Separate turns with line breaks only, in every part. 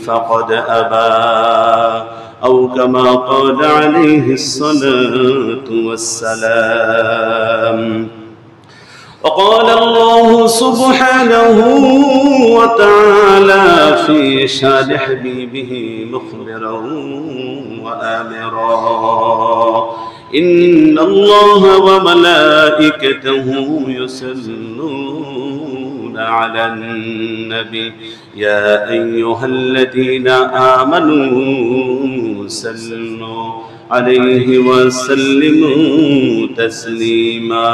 فقد أبى أو كما قال عليه الصلاة والسلام. وقال الله سبحانه وتعالى في شان حبيبه مخبرا وآمرا: إن الله وملائكته يصلون على النبي يا أيها الذين آمنوا صلوا عليه وسلموا تسليما.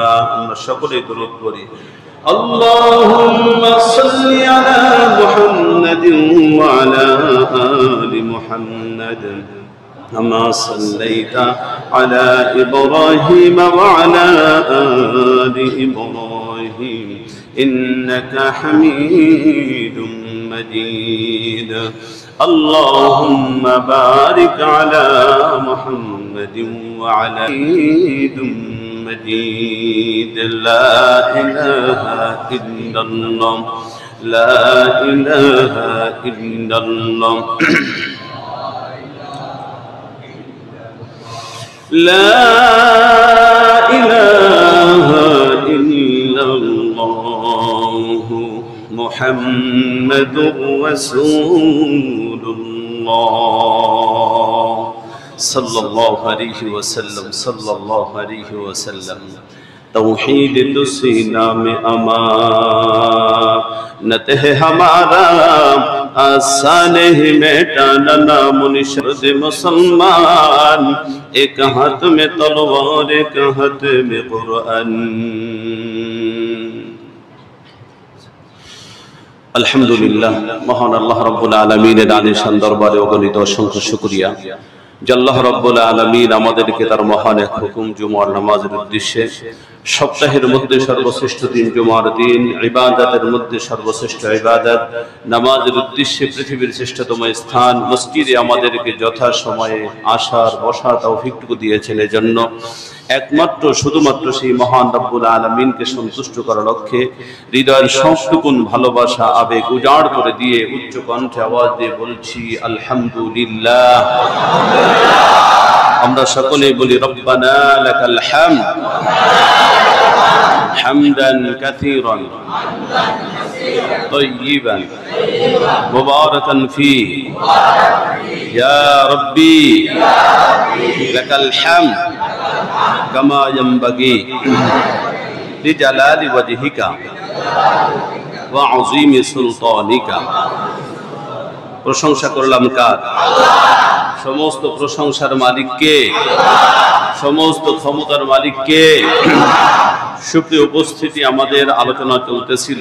شكرا درود. اللهم صل على محمد وعلى آل محمد كما صليت على إبراهيم وعلى آل إبراهيم إنك حميد مجيد. اللهم بارك على محمد وعلى آل مجيد. لا إله إلا الله، لا إله إلا الله، لا إله إلا الله محمد رسول الله صلى الله عليه وسلم صلى الله عليه وسلم. तौहीद तो सीना में अमानत है हमारा, आसान ही मिटाना नाम निशान मुसलमान। एक हाथ में तलवार एक हाथ में कुरान। अल्हम्दुलिल्लाह, महान अल्लाह रब्बुल आलमीনের আলিশান দরবারে অগণিত অসংখ্য শুকরিয়া যে আল্লাহ রব্বুল আলামিন আমাদেরকে তার মহান এক হুকুম জুমার নামাজের উদ্দেশ্যে, সপ্তাহের মধ্যে সর্বশ্রেষ্ঠ দিন জুমার দিন, ইবাদতের মধ্যে সর্বশ্রেষ্ঠ ইবাদত নামাজের উদ্দেশ্যে পৃথিবীর শ্রেষ্ঠতম স্থান মসজিদে আমাদেরকে যথা সময়ে আসার বসার তৌফিকটুকু দিয়েছেন। এজন্য একমাত্র শুধুমাত্র সেই মহান রব্বুল আলামিনকে সন্তুষ্ট করার লক্ষ্যে হৃদয়ের সবটুকুন ভালোবাসা আবেগ উজাড় করে দিয়ে উচ্চ কণ্ঠে আওয়াজ দিয়ে বলছি আলহামদুলিল্লাহ। আমরা সকলে বলি রব্বানা লাকাল হামদ হামদান কাসীরান তাইয়িবান মুবারাকান ফীহি ইয়া রাব্বি লাকাল হামদ কামা ইয়ানবাগি লিজালালি ওয়াজহিকা ওয়া আযীমি সুলতানিকা। প্রশংসা করলাম কার? সমস্ত প্রশংসার মালিক কে? সমস্ত ক্ষমতার মালিক কে? সুপ্রিয় উপস্থিতি, আমাদের আলোচনা চলতেছিল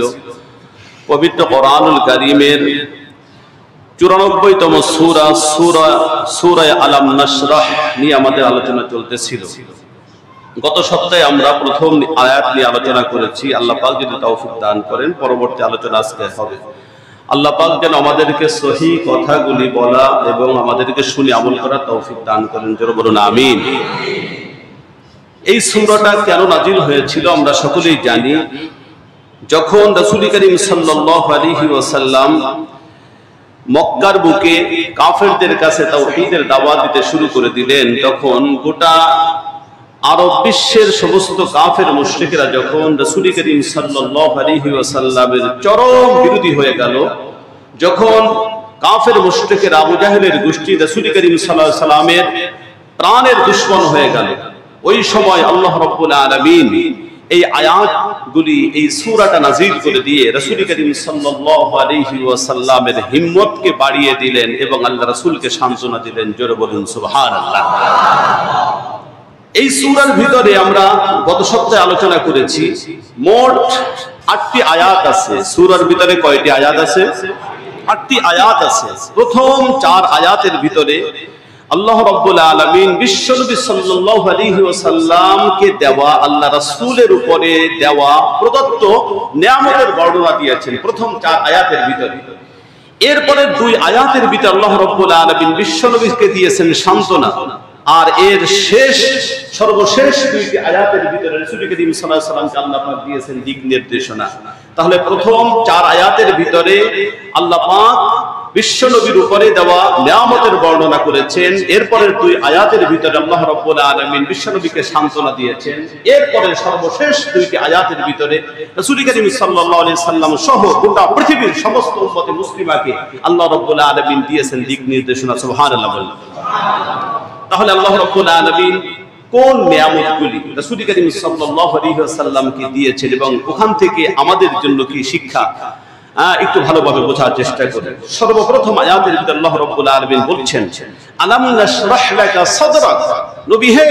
পবিত্র কোরআনুল কারীমের 94তম সূরা আলাম নাশরাহ নিয়ে আমাদের আলোচনা চলতেছিল। গত সপ্তাহে আমরা প্রথম আয়াত নিয়ে আলোচনা করেছি। আল্লাহ পাক যদি তৌফিক দান করেন পরবর্তী আলোচনা আজকে হবে। আল্লাহ পাক যেন আমাদেরকে সহি কথাগুলি বলা এবং আমাদেরকে শুনে আমল করার তৌফিক দান করেন। জোরে বলুন আমিন। এই সূরাটা কেন নাজিল হয়েছিল আমরা সকলেই জানি। যখন রাসূল করিম সাল্লাল্লাহু আলাইহি ওয়াসাল্লাম মক্কার বুকে কাফেরদের কাছে তাওহীদের দাওয়াত দিতে শুরু করে দিলেন, তখন গোটা আরব বিশ্বের সমস্ত কাফের মুশরিকরা যখন রাসূল করিম সাল্লাল্লাহু আলাইহি ওয়াসাল্লামের চরম বিরোধী হয়ে গেল, যখন কাফের মুশরিকেরা আবু জাহেলের গোষ্ঠী রাসূল করিম সাল্লাল্লাহু আলাইহি ওয়াসাল্লামের প্রাণের দুশমন হয়ে গেল, ওই সময় আল্লাহ রাব্বুল আলামিন এই আয়াতগুলি, এই সূরাটা নাযিল করে দিয়ে রাসূল করিম সাল্লাল্লাহু আলাইহি ওয়াসাল্লামের হিম্মতকে বাড়িয়ে দিলেন এবং আল্লাহ রাসূলকে সান্ত্বনা দিলেন। জোরে বলুন সুবহানাল্লাহ। এই সূরার ভিতরে আমরা গত সপ্তাহে আলোচনা করেছি মোট 8টি আয়াত আছে। সূরার ভিতরে কয়টি আয়াত আছে? 8টি আয়াত আছে। প্রথম 4 আয়াতের ভিতরে আল্লাহ রাব্বুল আলামিন বিশ্বনবী সাল্লাল্লাহু আলাইহি ওয়াসাল্লামকে দেওয়া, আল্লাহ রাসূলের উপরে দেওয়া প্রদত্ত নিয়ামতের বর্ণনা দিয়েছেন প্রথম 4 আয়াতের ভিতরে। এরপরে 2 আয়াতের ভিতরে আল্লাহ রাব্বুল আলামিন বিশ্বনবীকে দিয়েছেন সান্ত্বনা। আর এর সর্বশেষ 2টি আয়াতের ভিতরে রাসূল করিম সাল্লাল্লাহু আলাইহি ওয়াসাল্লামকে আল্লাহ পাক দিয়েছেন দিক নির্দেশনা। তাহলে প্রথম 4 আয়াতের ভিতরে আল্লাহ পাক বিশ্ব নবীর উপরে দেওয়া নিয়ামতের বর্ণনা করেছেন। এরপরের 2 আয়াতের ভিতরে আল্লাহ রাব্বুল আলামিন বিশ্ব নবীকে সান্ত্বনা দিয়েছেন। এরপরে সর্বশেষ 2টি আয়াতের ভিতরে রাসূল করিম সাল্লাল্লাহু আলাইহি সাল্লাম সহ গোটা পৃথিবীর সমস্ত উম্মতে মুসলিমাকে আল্লাহ রাব্বুল আলামিন দিয়েছেন দিক নির্দেশনা। সুবহানাল্লাহ বলেন। তাহলে আল্লাহ রাব্বুল আলামিন কোন নিয়ামতগুলি রাসূল করিম সাল্লাল্লাহু আলাইহি ওয়াসাল্লামকে দিয়েছেন এবং ওখান থেকে আমাদের জন্য কি শিক্ষা, একটু ভালোভাবে বোঝার চেষ্টা করি। সর্বপ্রথম আয়াতের ভিতরে আল্লাহ রাব্বুল আলামিন বলছেন, আলাম নাশরাহ লাকা সাদরাক, নবী হে,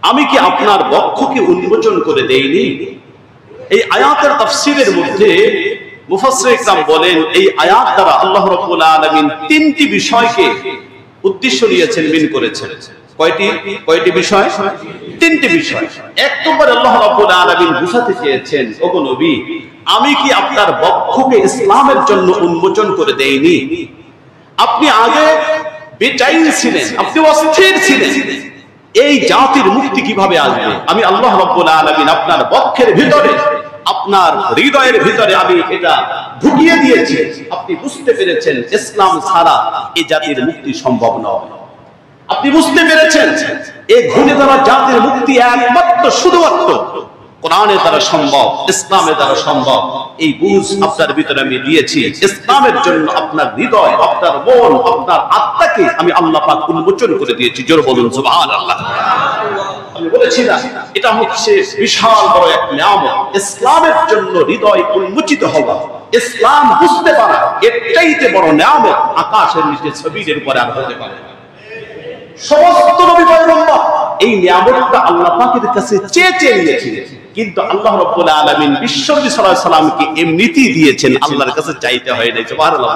আমি কি আপনার বক্ষকে উন্মোচন করে দেইনি? এই আয়াতের তাফসীরের মধ্যে মুফাসসির ইকরাম বলেন, এই আয়াত দ্বারা আল্লাহ রাব্বুল আলামিন 3টি বিষয়কে উদ্দেশ্য নিয়েছেন, মিন করেছেন। কয়টি বিষয়? 3টি বিষয়। এক নম্বরে আল্লাহ রাব্বুল আলামিন বুঝাতে চেয়েছেন, ওগো নবী, আমি কি আপনার বক্ষকে ইসলামের জন্য উন্মোচন করে দেইনি? আপনি আগে বেচাইন ছিলেন, আপনি অস্থির ছিলেন, এই জাতির মুক্তি কিভাবে আসবে? আমি আল্লাহ রাব্বুল আলামিন আপনার বক্ষের ভিতরে, আপনার হৃদয়ের ভিতরে আমি এটা ঢুকিয়ে দিয়েছি। আপনি বুঝতে পেরেছেন ইসলাম ছাড়া এই জাতির মুক্তি সম্ভব নয়। আপনি বুঝতে পেরেছেন এই ঘুণে ধরা জাতির মুক্তি একমাত্র শুধুমাত্র কোরআনের দ্বারা সম্ভব, ইসলামের দ্বারা সম্ভব। এই বুঝ আপনার ভিতরে আমি দিয়েছি। ইসলামের জন্য আপনার হৃদয়, আপনার মন, আপনার আত্মাকে আমি আল্লাহ পাক উন্মোচন করে দিয়েছি। জোরে বলুন সুবহানাল্লাহ। আমি বলেছি না, এটা হচ্ছে বিশাল বড় এক নিয়ামত। ইসলামের জন্য হৃদয় উন্মোচিত হওয়া, ইসলাম বুঝতে পারা, এর চাইতে বড় নিয়ামত আকাশের নিচে জমিনের উপরে আর হতে পারে। সমস্ত নবী পয়গম্বর এই নিয়ামতটা আল্লাহ পাকের কাছে চেয়ে নিয়েছিলেন, কিন্তু আল্লাহ রাব্বুল আলামিন বিশ্ব নবী সাল্লাল্লাহু আলাইহি সাল্লামকে এমনিতেই দিয়েছেন, আল্লাহর কাছে চাইতে হয় নাই। সুবহানাল্লাহ।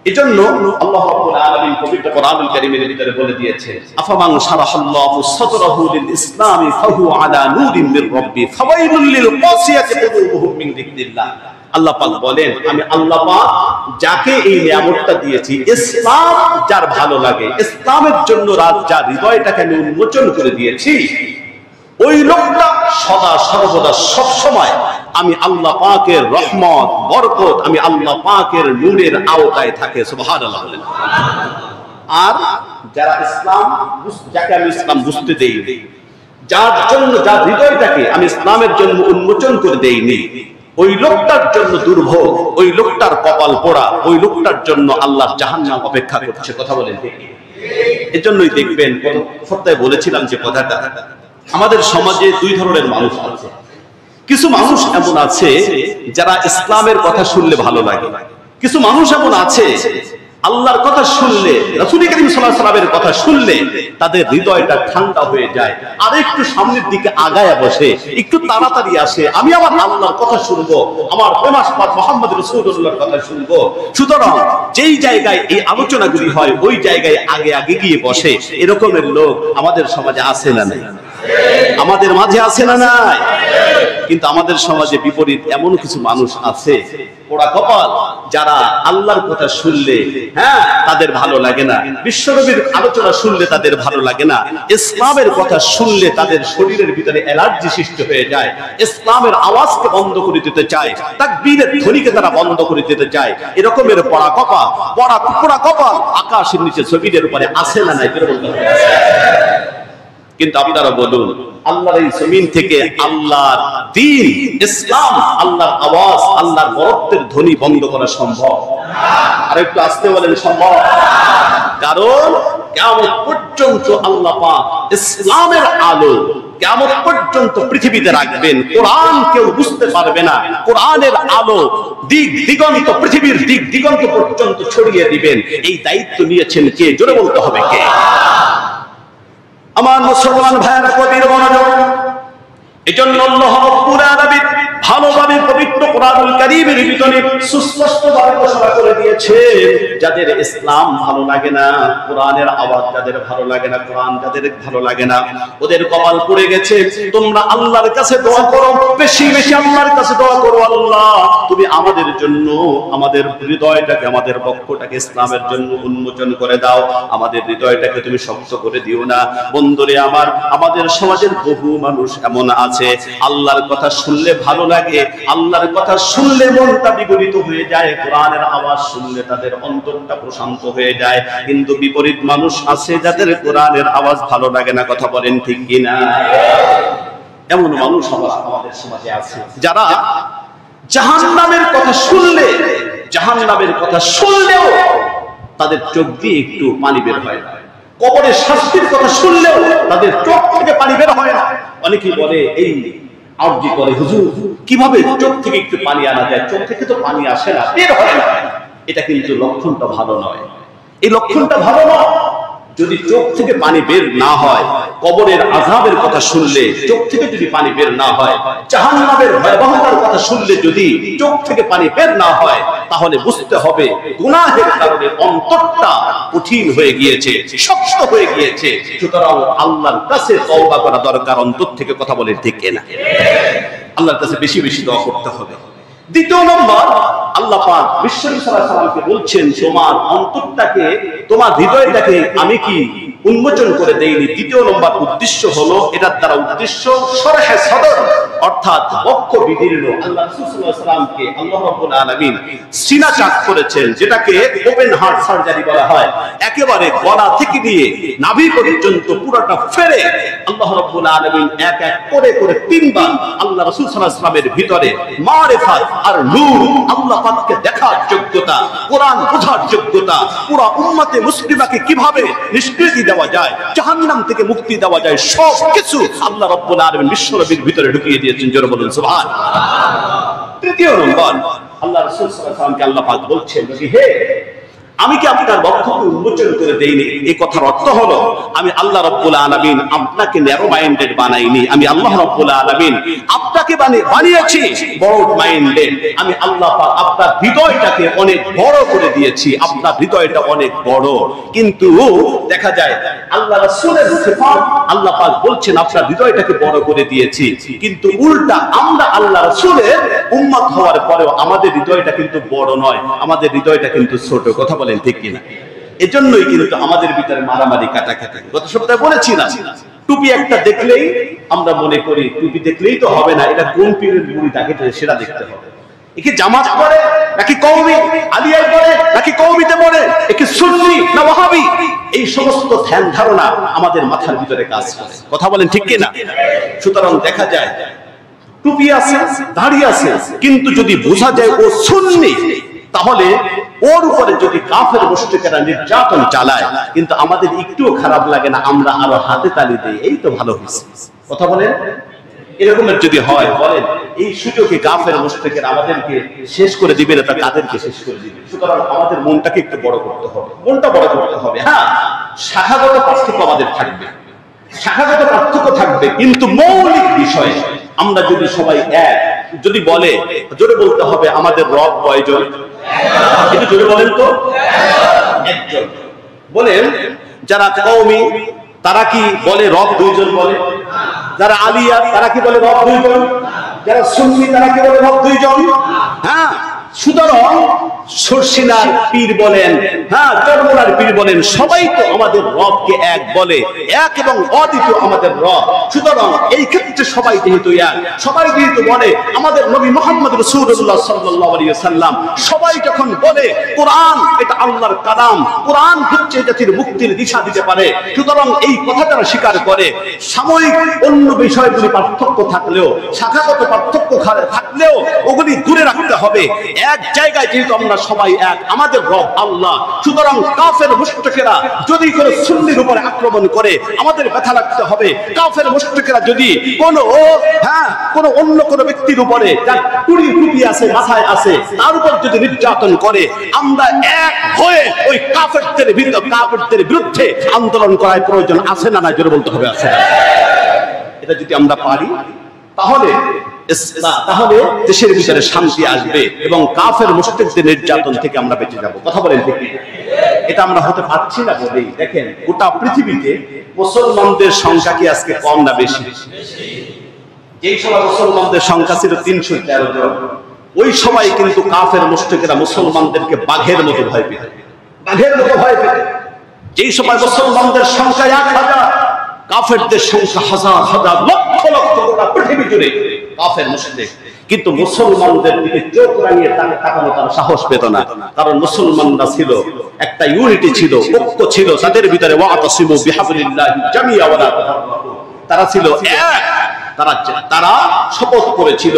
এজন্য আল্লাহ রাব্বুল আলামিন পবিত্র কোরআনুল কারীমের ভিতরে বলে দিয়েছেন, আফামান শারাহাল্লাহু সাদরাহু লিল ইসলামি ফাহু আলা নূরিন মির রাব্বি ফাওয়াইলুল লিল কাসিয়াতি কুলুবুহুম মিন যিকরিল্লাহ। আল্লাহ পাক বলেন, আমি আল্লাহ পাক যাকে এই নিয়ামতটা দিয়েছি, ইসলাম যার ভালো লাগে, ইসলামের জন্য যার হৃদয়টাকে আমি উন্মোচন করে দিয়েছি, ওই লোকটা সদা সর্বদা সব সময় আমি আল্লাহ পাকের রহমত, বরকত, আমি আল্লাহ পাকের নূরের আওতায় থাকে। সুবহানাল্লাহ বলেন। আর যারা ইসলাম, যাকে আমি ইসলাম বুঝতে দেইনি, যার জন্য, যার হৃদয়টাকে আমি ইসলামের জন্য উন্মোচন করে দেইনি, ওই লোকটার জন্য দুর্ভোগ, ওই লোকটার কপাল পোড়া, ওই লোকটার জন্য আল্লাহর জাহান্নাম অপেক্ষা করছে। কথা বলেন ঠিক? এজন্যই দেখবেন, গত সপ্তাহে বলেছিলাম যে কথাটা, আমাদের সমাজে 2 ধরনের মানুষ আছে। কিছু মানুষ এমন আছে যারা ইসলামের কথা শুনলে ভালো লাগে, কিছু মানুষ এমন আছে আল্লাহর কথা শুনলে, রাসূল করিম সাল্লাল্লাহু আলাইহি ওয়াসাল্লামের কথা শুনলে তাদের হৃদয়টা ঠান্ডা হয়ে যায়, আর একটু সামনের দিকে আগায়া বসে, একটু তাড়াতাড়ি আসে, আমি আমার আল্লাহর কথা শুনবো, আমার প্রেমাস্পদ মুহাম্মদ রাসূলুল্লাহর কথা শুনবো। সুতরাং যেই জায়গায় এই আলোচনাগুলি হয়, ওই জায়গায় আগে আগে গিয়ে বসে। এরকমের লোক আমাদের সমাজে আছে না নাই? আমাদের মাঝে আছে না নাই? কিন্তু আমাদের সমাজে বিপরীত এমন কিছু মানুষ আছে, পোড়া কপাল, যারা আল্লাহর কথা শুনলে তাদের ভালো লাগে না, বিশ্বনবীর আলোচনা শুনলে তাদের ভালো লাগে না, ইসলামের কথা শুনলে তাদের শরীরের ভিতরে অ্যালার্জি সৃষ্টি হয়ে যায়, ইসলামের আওয়াজকে বন্ধ করে দিতে চায়, তাকবীরের ধ্বনিকে তারা বন্ধ করে দিতে চায়। এরকমের পোড়া কপাল আকাশের নিচে জমিনের উপরে আছে না নাই? কিন্তু আপনারা বলুন, আল্লাহর এই জমিন থেকে আল্লাহর দ্বীন, ইসলাম, আল্লাহর আওয়াজ, আল্লাহর বরত্বের ধ্বনি বন্ধ করা সম্ভব? আর একটু আস্তে বলেন, সম্ভব। কারণ কিয়ামত পর্যন্ত আল্লাহ পাক ইসলামের আলো কিয়ামত পর্যন্ত পৃথিবীতে রাখবেন। কোরআন কেউ বুঝতে পারবে না, কোরআনের আলো দিক দিগন্ত, পৃথিবীর দিক দিগন্ত পর্যন্ত ছড়িয়ে দিবেন। এই দায়িত্ব নিয়েছেন কে? জোরে বলতে হবে কে? আমার মুসলমান ভাইয়েরা, কবির মনোযোগ। এজন্য আল্লাহ রাব্বুল আলামিন ভালোভাবে পবিত্র কোরআনুল কারীমের ভিতরে সুস্পষ্টভাবে ঘোষণা করে দিয়েছে, যাদের ইসলাম ভালো লাগে না, কোরআনের আওয়াজ যাদের ভালো লাগে না, কোরআন যাদের ভালো লাগে না, ওদের কপাল পড়ে গেছে। তোমরা আল্লাহর কাছে দোয়া করো, বেশি বেশি আল্লাহর কাছে দোয়া করো, আল্লাহ তুমি আমাদের জন্য আমাদের হৃদয়টাকে, আমাদের বক্ষটাকে ইসলামের জন্য উন্মোচন করে দাও, আমাদের হৃদয়টাকে তুমি শক্ত করে দিও না। বন্ধুরে আমার, আমাদের সমাজের বহু মানুষ এমন আছে, আল্লাহর কথা শুনলে ভালো লাগে, আল্লাহর কথা শুনলে মনটা বিগলিত হয়ে যায়, কোরআনের আওয়াজ শুনলে তাদের অন্তরটা প্রশান্ত হয়ে যায়। কিন্তু বিপরীত মানুষ আছে যাদের কোরআনের আওয়াজ ভালো লাগে না, কথা বলেন ঠিক কিনা? এমন মানুষ আমাদের সমাজে আছে যারা জাহান্নামের কথা শুনলেও তাদের চোখ দিয়ে একটু পানি বের হয় না, কবরের শাস্তির কথা শুনলেও তাদের চোখ থেকে পানি বের হয় না। অনেকেই বলে এই আরজি করে, হুজুর কিভাবে চোখ থেকে একটু পানি আনা যায়? চোখ থেকে তো পানি আসে না, বের হয় না। এটা কিন্তু লক্ষণটা ভালো নয়, এই লক্ষণটা ভালো নয়। যদি চোখ থেকে পানি বের না হয়, কবরের আযাবের কথা শুনলে চোখ থেকে যদি পানি বের না হয়, জাহান্নামের ভয়াবহতার কথা শুনলে যদি চোখ থেকে পানি বের না হয়, তাহলে বুঝতে হবে গুনাহের কারণে অন্তরটা কঠিন হয়ে গিয়েছে, শক্ত হয়ে গিয়েছে। সুতরাং আল্লাহর কাছে তওবা করা দরকার, অন্তর থেকে, কথা বলে ঠিক না? আল্লাহর কাছে বেশি বেশি দোয়া করতে হবে। দ্বিতীয় নম্বর, আল্লাহ পাক বিশ্বনবী সাল্লাল্লাহু আলাইহি ওয়াসাল্লামকে বলছেন, তোমার অন্তরটাকে, তোমার হৃদয়টাকে আমি কি উন্মোচন করে দেইনি? দ্বিতীয় নম্বর উদ্দেশ্য হলো, এটার দ্বারা উদ্দেশ্য শরহে সদর, অর্থাৎ বক্ষ বিদীর্ণ। আল্লাহ রাসূল সাল্লাল্লাহু আলাইহি ওয়াসাল্লামকে আল্লাহ রাব্বুল আলামিন সিনা চাক করেছেন, যেটাকে ওপেন হার্ট সার্জারি বলা হয়। একেবারে গলা থেকে নিয়ে নাভি পর্যন্ত পুরোটা ফেরে আল্লাহ রাব্বুল আলামিন এক এক করে করে তিনবার আল্লাহ রাসূল সাল্লাল্লাহু আলাইহি ওয়াসাল্লামের ভিতরে মারিফাত আর নূর, আল্লাহ পাককে দেখার যোগ্যতা, কোরআন বোঝার যোগ্যতা, পুরো উম্মতে মুসলিমাকে কিভাবে নিষ্কৃতি দেওয়া যায়, জাহান্নাম থেকে মুক্তি দেওয়া যায়, সব কিছু আল্লাহ রাব্বুল আলামিন বিশ্বনবীর ভিতরে ঢুকিয়ে দিয়েছেন। জোরে বলুন সুবহানাল্লাহ। তৃতীয় নম্বর, আল্লাহ রাসূল সাল্লাল্লাহু আলাইহি ওয়াসাল্লামকে আল্লাহ পাক বলছেন, হে আমি কি আপনার বক্ষকে উন্মোচন করে দেইনি? এই কথার অর্থ হলো, আমি আল্লাহ রাব্বুল আলামিন আপনাকে ন্যারো মাইন্ডেড বানাইনি, আমি আল্লাহ রাব্বুল আলামিন আপনাকে বানিয়েছি ব্রড মাইন্ডেড। আমি আল্লাহ পাক আপনার হৃদয়টাকে অনেক বড় করে দিয়েছি, আপনার হৃদয়টা অনেক বড়। কিন্তু দেখা যায় আল্লাহ রাসূলের সিফাত, আল্লাহ পাক বলছেন আপনার হৃদয়টাকে বড় করে দিয়েছি, কিন্তু উল্টা আমরা আল্লাহ রাসূলের উম্মত হওয়ার পরেও আমাদের হৃদয়টা কিন্তু বড় নয়, আমাদের হৃদয়টা কিন্তু ছোট। কথা বলেন ঠিক কিনা? এজন্যই কিন্তু আমাদের ভিতরে মারামারি কাটাকাটি। গত সপ্তাহে বলেছি না, টুপি একটা দেখলেই আমরা মনে করি টুপি দেখলেই তো হবে না, এটা কোন পীরের মুড়ি তাকে সেটা দেখতে হবে। একে জামাত পড়ে নাকি কওমি, আলিয়ায় পড়ে নাকি কওমিতে পড়ে, একে সুন্নি না ওয়াহাবি, এই সমস্ত ধ্যান ধারণা আমাদের মাথার ভিতরে কাজ করে। কথা বলেন ঠিক কিনা? সুতরাং দেখা যায় টুপি আছে, দাড়ি আছে, কিন্তু যদি বোঝা যায় ও সুন্নি, তাহলে ওর উপরে যদি কাফের মুশরিকরা নির্যাতন চালায়, কিন্তু আমাদের একটুও খারাপ লাগে না, আমরা আরো হাতে তালি দেই, এই তো ভালো হয়েছে। কথা বলেন, এরকমের যদি হয়, বলেন এই সুযোগে কাফের মুশরিকরা আমাদেরকে শেষ করে দিবে না, তা কাদেরকে শেষ করে দিবে? সুতরাং আমাদের মনটাকে একটু বড় করতে হবে, মনটা বড় করতে হবে। হ্যাঁ, শাখাগত পার্থক্য আমাদের থাকবে, শাখাগত পার্থক্য থাকবে, কিন্তু মৌলিক বিষয়ে আমরা যদি সবাই এক, যদি বলে, জোরে বলতে হবে, আমাদের রব কয়জন? একটু জোরে বলেন তো। একজন। বলেন যারা কওমি তারা কি বলে রব দুইজন বলে? যারা আলিয়া তারা কি বলে রব দুইজন? যারা সুন্নি তারা কি বলে রব দুইজন? হ্যাঁ, সুতরাং সরসিনার পীর বলেন, হ্যাঁ চরমোনার পীর বলেন, সবাই তো আমাদের রবকে এক বলে, এক এবং অদ্বিতীয় আমাদের রব। সুতরাং এই ক্ষেত্রে সবাই যেহেতু এক, সবাই যেহেতু বলে আমাদের নবী মুহাম্মদ রাসূলুল্লাহ সাল্লাল্লাহু আলাইহি ওয়াসাল্লাম, সবাই যখন বলে কোরআন এটা আল্লাহর কালাম, কোরআন হচ্ছে জাতির মুক্তির দিশা দিতে পারে, সুতরাং এই কথা যারা স্বীকার করে, সাময়িক অন্য বিষয়গুলি পার্থক্য থাকলেও, শাখাগত পার্থক্য থাকলেও ওগুলি দূরে রাখতে হবে। এক জায়গায় যেহেতু আমরা সবাই এক, আমাদের রব আল্লাহ। সুতরাং কাফের মুশরিকরা যদি কোনো সুন্নির উপরে আক্রমণ করে, আমাদের ব্যথা লাগতে হবে। কাফের মুশরিকরা যদি কোনো কোনো অন্য কোনো ব্যক্তির উপরে যার টুপি আছে, মাথায় আছে, তার উপর যদি নির্যাতন করে, আমরা এক হয়ে ওই কাফেরদের বিরুদ্ধে আন্দোলন করার প্রয়োজন আছে না? না, জোরে বলতে হবে আছে। এটা যদি আমরা পারি, তাহলে দেশের ভিতরে শান্তি আসবে এবং কাফের মুশরিকদের নির্যাতন থেকে আমরা বেঁচে যাব। কথা বলেন ঠিক? এটা আমরা হতে পারছি না বলেই দেখেন গোটা পৃথিবীতে মুসলমানদের সংখ্যা কি আজকে কম না বেশি? যেই সময় মুসলমানদের সংখ্যা ছিল 313 জন, ওই সময় কিন্তু কাফের মুশরিকরা মুসলমানদেরকে বাঘের মতো ভয় পেত, বাঘের মতো ভয় পেত। যেই সময় মুসলমানদের সংখ্যা 1000, কাফেরদের সংখ্যা হাজার হাজার লক্ষ লক্ষ, গোটা পৃথিবী জুড়ে কাফের মুশরিক, কিন্তু মুসলমানদের দিকে চোখ রাঙিয়ে তাকানো তার সাহস পেত না। কারণ মুসলমানরা ছিল একটা ইউনিটি, ছিল ঐক্য, ছিল তাদের ভিতরে ওয়াতাসিমু বিহাবলিল্লাহি জামিআ ওয়া লা তাফাররাকু। তারা ছিল এক, তারা শপথ করেছিল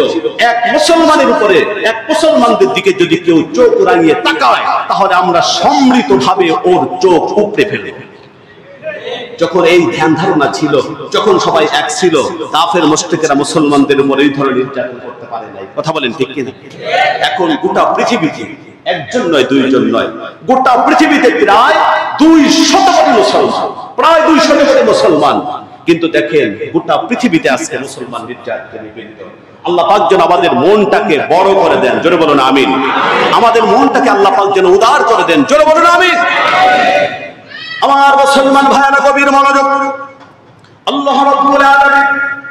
এক মুসলমানের উপরে, এক মুসলমানদের দিকে যদি কেউ চোখ রাঙিয়ে তাকায় তাহলে আমরা সম্মিলিতভাবে ওর চোখ উপড়ে ফেলব। যখন এই ধ্যান ধারণা ছিল, যখন সবাই এক ছিল, কাফের মুশরিকরা মুসলমানদের উপর এই ধরনের নির্যাতন করতে পারে নাই। কথা বলেন ঠিক কিনা? এখন গোটা পৃথিবীতে একজন নয়, দুইজন নয়, গোটা পৃথিবীতে প্রায় 200 কোটি মুসলমান, প্রায় 200 কোটি মুসলমান। কিন্তু দেখেন গোটা পৃথিবীতে আজকে মুসলমান নির্যাতনে নিপীড়িত। আল্লাহ পাক যেন আমাদের মনটাকে বড় করে দেন, জোরে বলুন আমিন। আমাদের মনটাকে আল্লাহ পাক যেন উদার করে দেন, জোরে বলুন আমিন। আমার মুসলমান ভাইরা গভীর মনোযোগ। আল্লাহ রাব্বুল আলামিন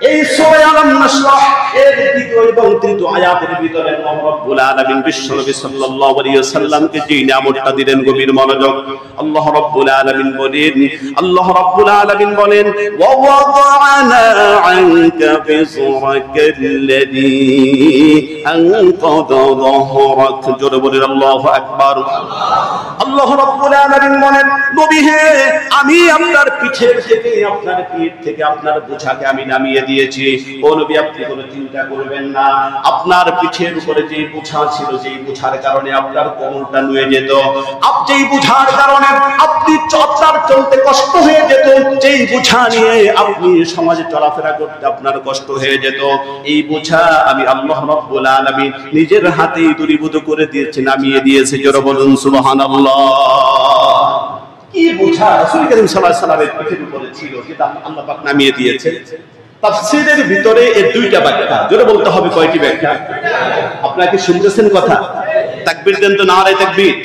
এই সূরা আলাম নাশরাহ এর দ্বিতীয় এবং তৃতীয় আয়াতের ভিতরে আল্লাহ রাব্বুল আলামিন বিশ্বনবী সাল্লাল্লাহু আলাইহি ওয়াসাল্লামকে যে নিয়ামতটা দিলেন, গভীর মনোযোগ। আল্লাহ রাব্বুল আলামিন বলেন, আল্লাহ রাব্বুল আলামিন বলেন, ওয়া ওয়াদা'না আনকা বিযরাকাল্লাযী আনকাযা যাহরাক। জোরে বলেন আল্লাহু আকবার। আল্লাহ রাব্বুল আলামিন বলেন, নবী হে, আমি আপনার পিঠের থেকে, আপনার পিঠ থেকে আপনার বোঝাকে আমি নামিয়ে দিয়েছি। ও নবী, আপনি কোনো চিন্তা করবেন না। আপনার পিঠের উপরে যে বোঝা ছিল, যেই বোঝার কারণে আপনার কোমরটা নুয়ে যেত, যেই বোঝার কারণে আপনি আপনার চলতে কষ্ট হয়ে যেত, যেই বোঝা নিয়ে আপনি সমাজে চলাফেরা করতে আপনার কষ্ট হয়ে যেত, এই বোঝা আমি আল্লাহ রাব্বুল আলামিন নিজের হাতেই দূরীভূত করে দিয়েছি, নামিয়ে দিয়েছি। জোরে বলুন সুবহানাল্লাহ। কি বোঝা রাসূল করিম সাল্লাল্লাহু আলাইহি ওয়াসাল্লামের পিঠের উপরে ছিল, যেটা আল্লাহ পাক নামিয়ে দিয়েছে। তাফসীরের ভিতরে এর দুইটা ব্যাখ্যা। জোরে বলতে হবে, কয়টি ব্যাখ্যা? আপনারা কি শুনতেছেন কথা? তাকবীর দেন তো, নারে তাকবীর।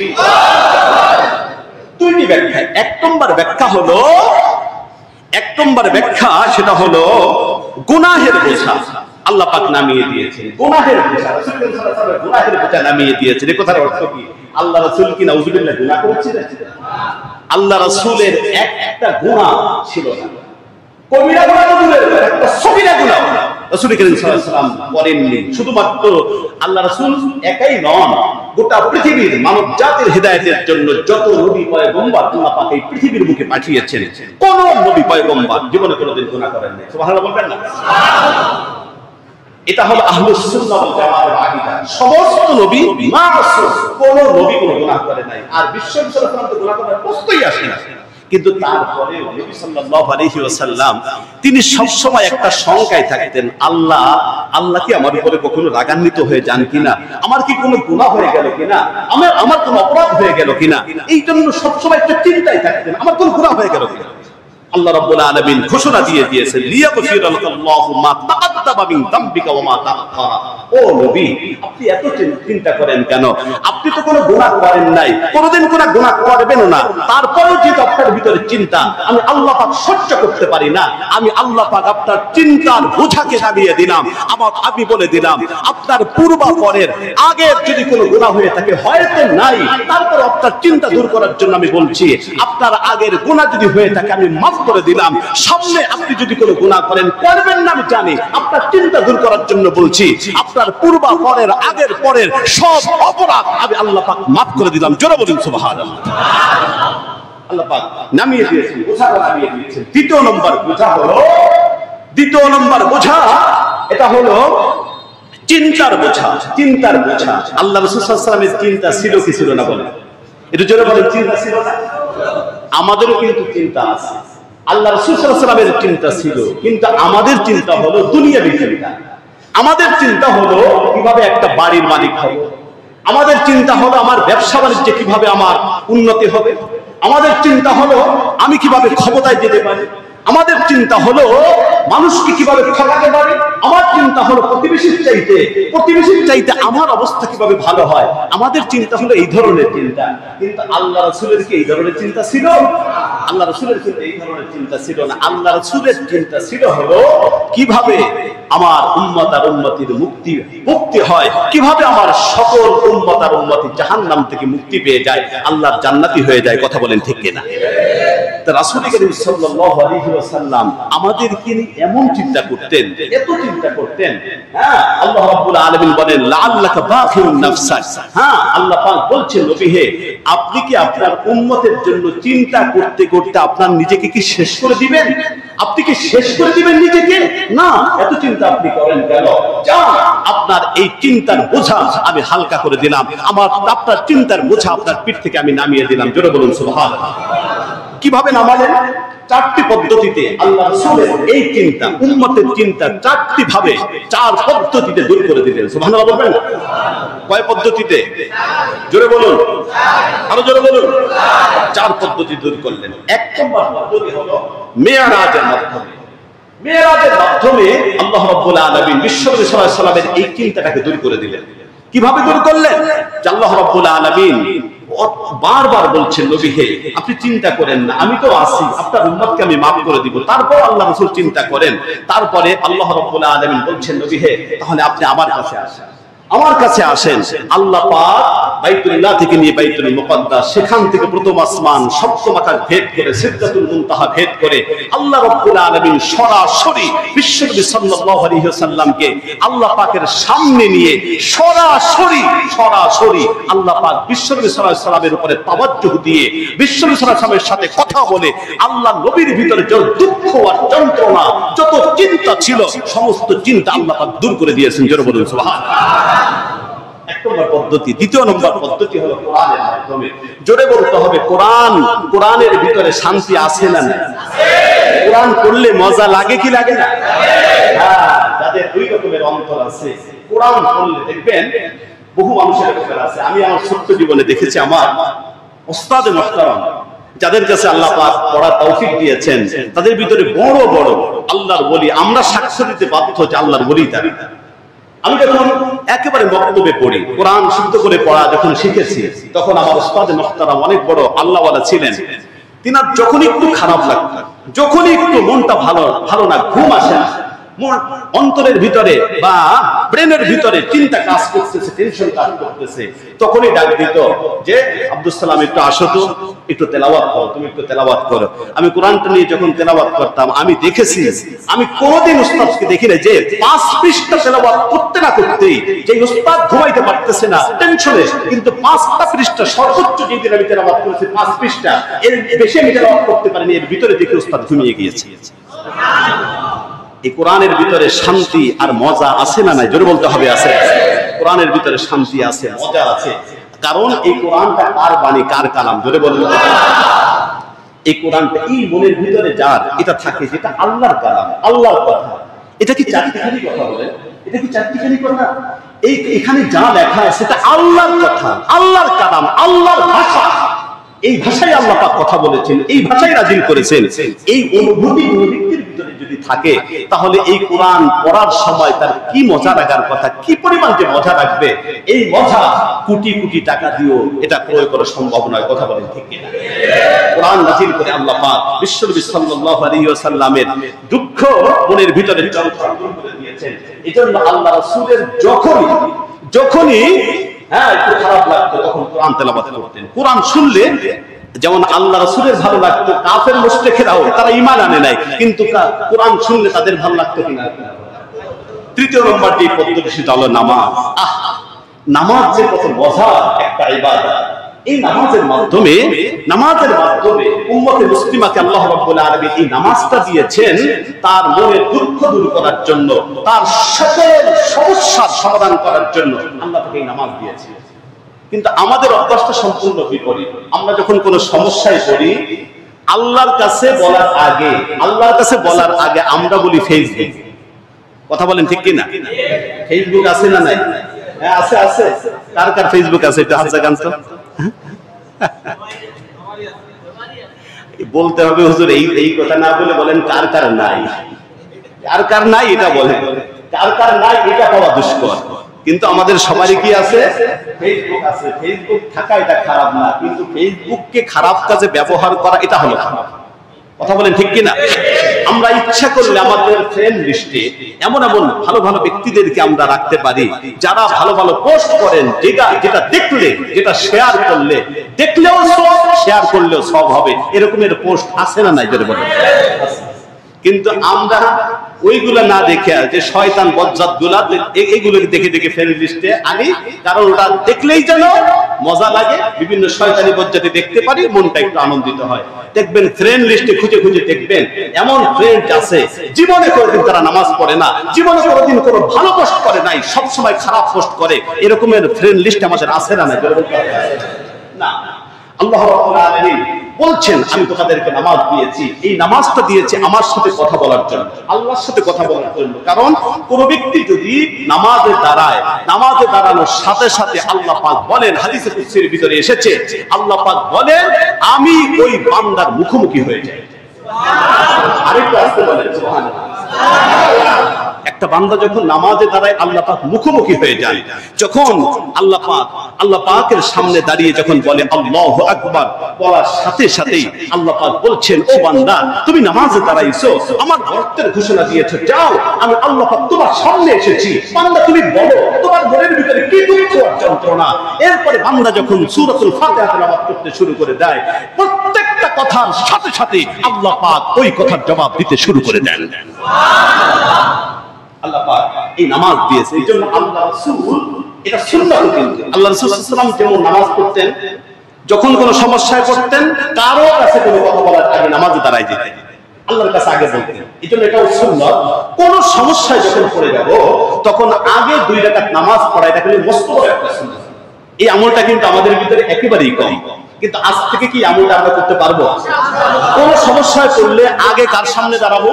দুইটি ব্যাখ্যা। এক নম্বর ব্যাখ্যা হলো, সেটা হলো গুনাহের বোঝা আল্লাহ পাক নামিয়ে দিয়েছেন। গুনাহের বোঝা রাসূল করিম সাল্লাল্লাহু আলাইহি ওয়াসাল্লাম গুনাহের বোঝা নামিয়ে দিয়েছেন। এই কথার অর্থ কি? আল্লাহ রাসূল কি নাউযুবিল্লাহ গুনাহ করেছিলেন? আল্লাহ রাসূলের একটা গুনাহ ছিল না। কবিরা গুনাহ তো দূরের কথা, একটা সগীরা গুনাহ রাসূল করিম সাল্লাল্লাহু আলাইহি ওয়াসাল্লাম করেননি। শুধুমাত্র আল্লাহ রাসূল একাই নন, গোটা পৃথিবীর মানব জাতির হেদায়েতের জন্য যত নবী পয়গম্বর আল্লাহ পাক এই পৃথিবীর বুকে পাঠিয়েছেন, কোন নবী পয়গম্বর জীবনে কোনোদিন গুনাহ করেন নাই। সুবহানাল্লাহ বলবেন না? এটা হলো আহলুস সুন্নাহ ওয়াল জামাতের আকীদা। সমস্ত নবী মাসুম, কোন নবী কোনো গুনাহ করে নাই। আর বিশ্ব মুসলমানদের গুনাহ করার প্রশ্নই আসে না। কিন্তু তারপরে নবী সাল্লাল্লাহু আলাইহি ওয়াসাল্লাম তিনি সবসময় একটা শঙ্কায় থাকতেন, আল্লাহ কি আমার উপরে কখনো রাগান্বিত হয়ে যান কিনা, আমার কি কোনো গুনাহ হয়ে গেল কিনা, আমার কোনো অপরাধ হয়ে গেল কিনা। এই জন্য সবসময় একটা চিন্তায় থাকতেন, আমার কোনো গুনাহ হয়ে গেল কিনা। আল্লাহ রাব্বুল আলামিন ঘোষণা দিয়ে দিয়েছেন, লিয়াগফিরাল্লাহু মা তাকাদ্দামা মিন যামবিকা ওয়া মা তাআখারা। ও নবী, আপনি এত চিন্তা করেন কেন? আপনি তো কোনো গুনাহ করেন নাই, কোনোদিন কোনো গুনাহ করবেনও না। তারপরেও যে আপনার ভিতরে চিন্তা, আমি আল্লাহ পাক সহ্য করতে পারি না। আমি আল্লাহ পাক আপনার চিন্তার বোঝাকে নামিয়ে দিলাম। আমি বলে দিলাম, আপনার পূর্বাপরের আগের যদি কোনো গুনাহ হয়ে থাকে, হয়তো নাই, তারপর আপনার চিন্তা দূর করার জন্য আমি বলছি, আপনার আগের গুনাহ যদি হয়ে থাকে আমি মাফ করে দিলাম। সামনে আপনি যদি কোনো গুনাহ করেন, করবেন না আমি জানি, আপনার চিন্তা দূর করার জন্য বলছি, আপনার পূর্বা পরের আগের পরের সব অপরাধ আমি আল্লাহ পাক মাফ করে দিলাম। জোরে বলুন সুবহানাল্লাহ। আল্লাহ পাক নামিয়ে দিয়েছেন, বোঝা নামিয়ে দিয়েছেন। দ্বিতীয় নম্বর বোঝা এটা হলো চিন্তার বোঝা। আল্লাহ রাসূল সাল্লাল্লাহু আলাইহি ওয়াসাল্লামের চিন্তা ছিল কি ছিল না বলেন? একটু জোরে বলেন, চিন্তা ছিল না? আমাদেরও কিন্তু চিন্তা আছে। আল্লাহ রাসূল সাল্লাল্লাহু আলাইহি ওয়াসাল্লামের চিন্তা ছিল, কিন্তু আমাদের চিন্তা হলো দুনিয়াবী চিন্তা। আমাদের চিন্তা হলো কিভাবে একটা বাড়ির মালিক হব, আমাদের চিন্তা হলো আমার ব্যবসা বাণিজ্যে কিভাবে আমার উন্নতি হবে, আমাদের চিন্তা হলো আমি কিভাবে ক্ষমতায় যেতে পারি, আমাদের চিন্তা হলো মানুষকে কিভাবে ঠকাতে পারি, আমার চিন্তা হলো প্রতিবেশীর চাইতে আমার অবস্থা কিভাবে ভালো হয়। আমাদের চিন্তা হলো এই ধরনের চিন্তা। কিন্তু আল্লাহ রাসূলের কি এই ধরনের চিন্তা ছিল? আল্লাহ রাসূলের কিন্তু এই ধরনের চিন্তা ছিল না। আল্লাহ রাসূলের চিন্তা ছিল হলো কিভাবে আমার উম্মত আর উম্মতির মুক্তি হয়, কিভাবে আমার সকল উম্মত আর উম্মতি জাহান্নাম থেকে মুক্তি পেয়ে যায়, আল্লাহর জান্নাতি হয়ে যায়। কথা বলেন ঠিক কিনা? তা রাসূল করিম সাল্লাল্লাহু আলাইহি ওয়াসাল্লাম আমাদেরকে নিয়ে এমন চিন্তা করতেন, এত চিন্তা করতেন। হ্যাঁ, আল্লাহ রাব্বুল আলামিন বলেন লাআল্লাকা বাখিরুন নাফসাক। হ্যাঁ, আল্লাহ পাক বলছেন নবী হে, আপনি কি আপনার উম্মতের জন্য চিন্তা করতে করতে আপনার নিজেকে কি শেষ করে দিবেন? আপনি কি শেষ করে দিবেন নিজেকে? না, এত চিন্তা আপনি করেন কেন? যান, আপনার এই চিন্তার বোঝা আমি হালকা করে দিলাম, আপনার চিন্তার বোঝা আপনার পিঠ থেকে আমি নামিয়ে দিলাম। জোরে বলুন সুবহানাল্লাহ। কিভাবে নামালেন? চারটি পদ্ধতিতে আল্লাহ রাসূলের এই চিন্তা, উম্মতের চিন্তা চারটি ভাবে, চার পদ্ধতিতে দূর করে দিলেন। সুবহানাল্লাহ বলবেন? কয় পদ্ধতিতে? জোরে বলুন, আরো জোরে বলুন। চার পদ্ধতি দূর করলেন। এক নম্বর পদ্ধতি হলো মেরাজের মাধ্যমে। মেরাজের মাধ্যমে আল্লাহ রাব্বুল আলামিন বিশ্বনবী সাল্লাল্লাহু আলাইহি ওয়াসাল্লামের এই চিন্তাটাকে দূর করে দিলেন। কিভাবে দূর করলেন? আল্লাহ রাব্বুল আলামিন বারবার বলছেন নবী হে, আপনি চিন্তা করেন না, আমি তো আছি, আপনার উম্মতকে আমি মাফ করে দিব। তারপর আল্লাহ রাসূল চিন্তা করেন। তারপরে আল্লাহ রাব্বুল আলামিন বলছেন নবী হে, তাহলে আপনি আমার কাছে আসেন, আমার কাছে আসেন। আল্লাহ পাক বাইতুল্লাহ থেকে নিয়ে বাইতুল মুকদ্দাস, সেখান থেকে প্রথম আসমান, সপ্তম আকাশ ভেদ করে, সিদরাতুল মুনতাহা ভেদ করে আল্লাহ রাব্বুল আলামিন সরাসরি বিশ্বনবী সাল্লাল্লাহু আলাইহি ওয়াসাল্লামকে আল্লাহ পাকের সামনে নিয়ে সরাসরি আল্লাহ পাক বিশ্বনবী সাল্লাল্লাহু আলাইহি ওয়াসাল্লামের উপরে তাওয়াজ্জুহ দিয়ে বিশ্বনবী সাল্লাল্লাহু আলাইহি ওয়াসাল্লামের সাথে কথা বলে আল্লাহ নবীর ভিতরে যত দুঃখ আর যন্ত্রণা, যত চিন্তা ছিল, সমস্ত চিন্তা আল্লাহ পাক দূর করে দিয়েছেন। জোরে বলুন সুবহানাল্লাহ। এক নম্বর পদ্ধতি। দ্বিতীয় নম্বর পদ্ধতি হলো কোরআনের মাধ্যমে। জোরে বলতে হবে কোরআনের ভিতরে শান্তি আছে না না? কোরআন পড়লে মজা লাগে কি লাগে না? হ্যাঁ, যাদের দুই রকমের অন্তর আছে, কোরআন পড়লে দেখবেন বহু মানুষের ব্যাপার আছে। আমি আমার ছোট্ট জীবনে দেখেছি, আমার ওস্তাদে মুহতারাম যাদের কাছে আল্লাহ পাক পড়ার তৌফিক দিয়েছেন, তাদের ভিতরে বড় বড় আল্লাহর ওলি, আমরা সাক্ষ্য দিতে বাধ্য যে আল্লাহর ওলি তারা। আমি যখন একেবারে বক্তব্যে পড়ি, কোরআন শুদ্ধ করে পড়া যখন শিখেছি, তখন আমার উস্তাদে মুহতারাম অনেক বড় আল্লাহওয়ালা ছিলেন। তিনার যখন একটু খারাপ লাগতো, যখন একটু মনটা ভালো না, ঘুম আসে না, অন্তরের ভিতরে বা ব্রেনের ভিতরে চিন্তা কাজ করতেছে, টেনশন কাজ করতেছে, তখনই ডাক দিত যে আব্দুল সালাম একটু আসো তো, একটু তেলাওয়াত করো, তুমি একটু তেলাওয়াত করো। আমি কোরআনটা নিয়ে যখন তেলাওয়াত করতাম, আমি দেখেছি, আমি কোনোদিন উস্তাদকে দেখি না যে 5 পৃষ্ঠা তেলাওয়াত করতে না করতেই যে উস্তাদ ঘুমাইতে পারতেছে না টেনশনে, কিন্তু 5টা পৃষ্ঠা সর্বোচ্চ যেদিন আমি তেলাওয়াত করেছি 5 পৃষ্ঠা, এর বেশি আমি তেলাওয়াত করতে পারিনি, এর ভিতরে দেখে উস্তাদ ঘুমিয়ে গিয়েছে। এই কোরআনের ভিতরে শান্তি আর মজা আছে না নাই? জোরে বলতে হবে আছে। কোরআনের ভিতরে শান্তি আছে, মজা আছে, কারণ এই কোরআনটা কার বাণী, কার কালাম? জোরে বলুন। এই কোরআনটা এই মনের ভিতরে যার এটা থাকে, যেটা আল্লাহর কালাম, আল্লাহর কথা। এটা কি চারটিখানি কথা বলে? এটা কি চারটিখানি কথা? এখানে যা লেখা আছে সেটা আল্লাহর কথা, আল্লাহর কালাম, আল্লাহর ভাষা। এই ভাষায় আল্লাহ পাক কথা বলেছেন, এই ভাষায় নাজিল করেছেন। এই অনুভূতি ব্যক্তির ভিতরে যদি থাকে, তাহলে এই কোরআন পড়ার সময় তার কি মজা লাগার কথা, কি পরিমাণ যে মজা লাগবে, এই মজা কোটি কোটি টাকা দিয়েও এটা ক্রয় করা সম্ভব নয়। কথা বলেন ঠিক কিনা? কোরআন নাজিল করে আল্লাহ পাক বিশ্বনবী সাল্লাল্লাহু আলাইহি ওয়াসাল্লামের দুঃখ মনের ভিতরে যন্ত্রণা দূর করে দিয়েছেন। এজন্য আল্লাহ রাসূলের যখনই একটু খারাপ লাগতো, তখন কোরআন তেলাওয়াত করতেন। কোরআন শুনলে যেমন আল্লাহ রাসূলের ভালো লাগতো, কাফের মুশরিকরাও তারা ঈমান আনে নাই, কিন্তু কোরআন শুনলে তাদের ভালো লাগতো কিনা? তৃতীয় নম্বর যে পদ্ধতি সেটা হলো নামাজ। নামাজ যে কত মজার একটা ইবাদত। এই নামাজের মাধ্যমে উম্মতে মুসলিমাকে আল্লাহ রাব্বুল আলামিন এই নামাজটা দিয়েছেন তার মনের দুঃখ দূর করার জন্য, তার সকল সমস্যার সমাধান করার জন্য আল্লাহ তাকে এই নামাজ দিয়েছেন। কিন্তু আমাদের অভ্যাসটা সম্পূর্ণ বিপরীত। আমরা যখন কোনো সমস্যায় পড়ি, আল্লাহর কাছে বলার আগে আমরা বলি ফেসবুক। কথা বলেন ঠিক কিনা? ফেসবুক আছে না নাই? হ্যাঁ আছে। কার ফেসবুক আছে? একটু হাত জাগান তো। বলতে হবে হুজুর, এই কথা না বলে বলেন কার নাই, এটা বলেন, কার নাই এটা পাওয়া দুষ্কর। কিন্তু আমাদের সবারই কি আছে? ফেসবুক আছে। ফেসবুক থাকা এটা খারাপ না, কিন্তু ফেসবুককে খারাপ কাজে ব্যবহার করা এটা হলো খারাপ। কথা বলেন ঠিক কিনা? আমরা ইচ্ছা করলে আমাদের ফ্রেন্ড লিস্টে এমন এমন ভালো ভালো ব্যক্তিদেরকে আমরা রাখতে পারি যারা ভালো ভালো পোস্ট করেন, যেটা দেখলে, যেটা শেয়ার করলে, দেখলেও সব, শেয়ার করলেও সব হবে, এরকমের পোস্ট আছে না নাই যদি বলেন? কিন্তু আমরা ওইগুলা না দেখে, যে শয়তান বজ্জাত গুলা, এইগুলোকে দেখে দেখে ফ্রেন্ড লিস্টে আনি, কারণ ওটা দেখলেই যেন মজা লাগে, বিভিন্ন শয়তানি বজ্জাতি দেখতে পারি, মনটা একটু আনন্দিত হয়। দেখবেন ফ্রেন্ড লিস্টে খুঁজে খুঁজে দেখবেন এমন ফ্রেন্ড আছে জীবনে কোনোদিন তারা নামাজ পড়ে না, জীবনে কোনোদিন কোনো ভালো পোস্ট করে নাই, সবসময় খারাপ পোস্ট করে, এরকমের ফ্রেন্ড লিস্ট আমাদের আছে না? না। আল্লাহ রাব্বুল আলামিন বলছেন, আমি তোমাদেরকে নামাজ দিয়েছি, এই নামাজটা দিয়েছি আমার সাথে কথা বলার জন্য, আল্লাহর সাথে কথা বলার জন্য। কারণ কোন ব্যক্তি যদি নামাজে দাঁড়ায়, নামাজে দাঁড়ানোর সাথে সাথে আল্লাহ পাক বলেন, হাদিসে কুদসির ভিতরে এসেছে, আল্লাহ পাক বলেন আমি ওই বান্দার মুখোমুখি হয়ে যাই। আরেকটু আসতে বলেন সুবহানাল্লাহ। একটা বান্দা যখন নামাজে দাঁড়ায় আল্লাহ পাক মুখোমুখি হয়ে যায়, যখন আল্লাহ পাকের সামনে দাঁড়িয়ে যখন বলে আল্লাহু আকবার, বলার সাথে সাথেই আল্লাহ পাক বলছেন, ও বান্দা তুমি নামাজে দাঁড়াইছো, আমার বরকতের ঘোষণা দিয়েছো, যাও আমি আল্লাহ পাক তোমার সামনে এসেছি, বান্দা তুমি বলো তোমার মনের ভিতরে কি দুঃখ আর যন্ত্রণা। এরপরে বান্দা যখন সূরাতুল ফাতিহা তেলাওয়াত করতে শুরু করে দেয়, প্রত্যেকটা কথার সাথে সাথে আল্লাহ পাক ওই কথার জবাব দিতে শুরু করে দেন। আল্লাহ পাক এই নামাজ দিয়েছে, এই জন্য আল্লাহ রাসূল, এটা সুন্নাত, কিন্তু আল্লাহ রাসূল সাল্লাল্লাহু আলাইহি ওয়াসাল্লাম যেমন নামাজ পড়তেন, যখন কোনো সমস্যায় পড়তেন কারো কাছে কোনো কথা বলার আগে নামাজে দাঁড়ায় যেতেন, আল্লাহর কাছে আগে বলতেন। এই জন্য এটাও সুন্নাত, কোন সমস্যায় যখন পড়ে যাব তখন আগে 2 রাকাত নামাজ পড়া, এটা কিন্তু মস্ত বড় একটা সুন্নাত। এই আমলটা কিন্তু আমাদের ভিতরে একেবারেই কম, কিন্তু আজ থেকে কি আমলটা আমরা করতে পারবো? কোন সমস্যায় পড়লে আগে কার সামনে দাঁড়াবো?